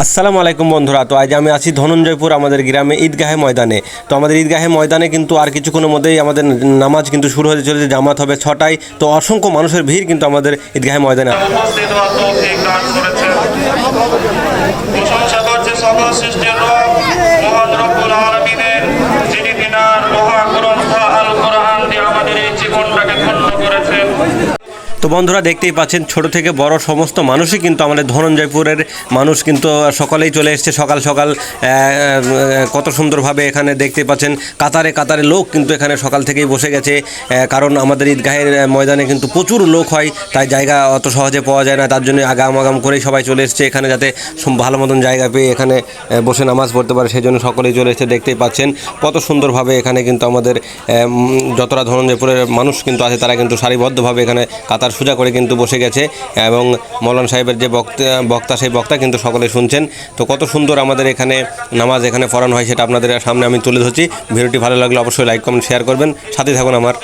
আসসালামু আলাইকুম বন্ধুরা। তো আজ আমি আছি ধনঞ্জয়পুর আমাদের গ্রামে ঈদগাহে ময়দানে। তো আমাদের ঈদগাহে ময়দানে কিন্তু আর কিছুক্ষণের মধ্যেই আমাদের নামাজ কিন্তু শুরু হতে চলেছে, জামাত হবে 6টায়। তো অসংখ্য মানুষের ভিড় কিন্তু আমাদের ঈদগাহে ময়দানে। তো বন্ধুরা দেখতেই পাচ্ছেন, ছোট থেকে বড় সমস্ত মানুষই কিন্তু আমাদের ধনঞ্জয়পুরের মানুষ কিন্তু সকলেই চলে এসছে সকাল সকাল। কত সুন্দরভাবে এখানে দেখতে পাচ্ছেন কাতারে কাতারে লোক কিন্তু এখানে সকাল থেকেই বসে গেছে। কারণ আমাদের ঈদগাহের ময়দানে কিন্তু প্রচুর লোক হয়, তাই জায়গা অত সহজে পাওয়া যায় না। তার জন্য আগাম করেই সবাই চলে এসছে এখানে, যাতে ভালো মতন জায়গা পেয়ে এখানে বসে নামাজ পড়তে পারে, সেই জন্য সকলেই চলে এসছে। দেখতেই পাচ্ছেন কত সুন্দরভাবে এখানে কিন্তু আমাদের যতটা ধনঞ্জয়পুরের মানুষ কিন্তু আছে তারা কিন্তু সারিবদ্ধভাবে এখানে কাতার সোজা করে কিন্তু বসে গেছে। এবং মৌলানা সাহেবের যে বক্তা সেই বক্তা কিন্তু সকলে শুনছেন। তো কত সুন্দর আমাদের এখানে নামাজ এখানে পড়ানো হয় সেটা আপনাদের সামনে আমি তুলে ধরছি। ভিডিওটি ভালো লাগলে অবশ্যই লাইক কমেন্ট শেয়ার করবেন, সাথে থাকুন আমার।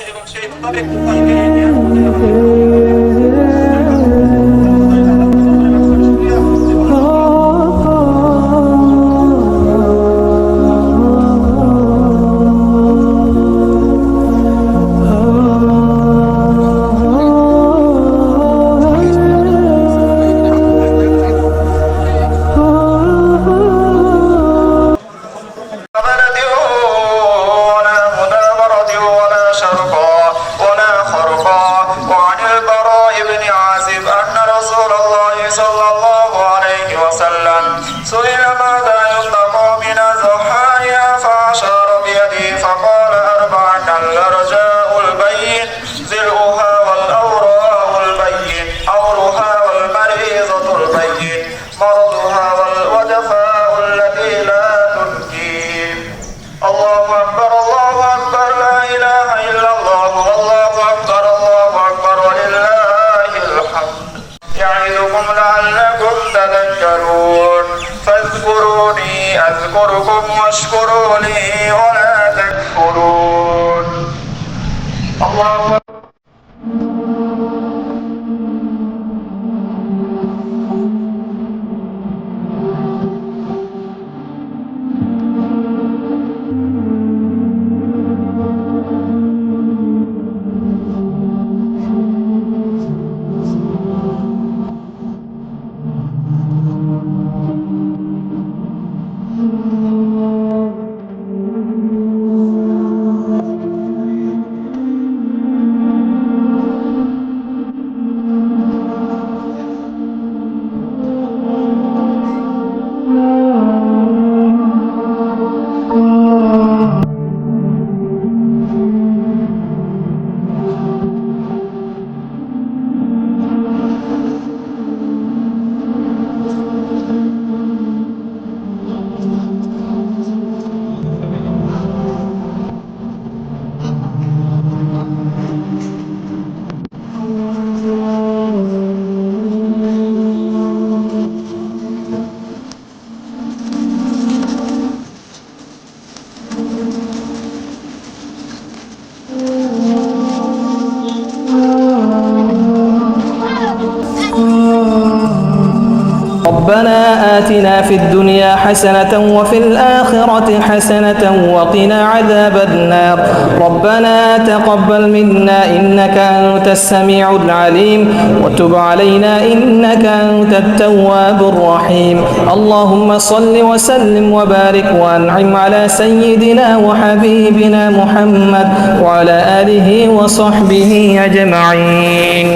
سئل ماذا يطلق من الضحايا فأشار بيده فقال أربعة: الرجاء البين، زرعها والأوراء البين، أورها والمريضة البين، مرضها والوجفاء التي لا تنجي. الله أكبر الله أكبر، لا إله إلا الله، والله أكبر الله أكبر ولله الحمد. يعظكم لعلكم تذكرون. فاذكروني أذكركم واشكروا لي ولا تكفرون. الله ربنا آتنا في الدنيا حسنة وفي الآخرة حسنة وقنا عذاب النار. ربنا تقبل منا إنك أنت السميع العليم وتب علينا إنك أنت التواب الرحيم. اللهم صل وسلم وبارك وأنعم على سيدنا وحبيبنا محمد وعلى آله وصحبه أجمعين.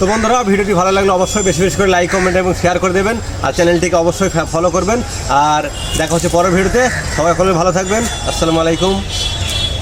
তো বন্ধুরা, ভিডিওটি ভালো লাগলে অবশ্যই বেশি বেশি করে লাইক কমেন্ট এবং শেয়ার করে দেবেন, আর চ্যানেলটিকে অবশ্যই ফলো করবেন। আর দেখা হচ্ছে পরের ভিডিওতে। সবাই ভালো থাকবেন। আসসালামু আলাইকুম।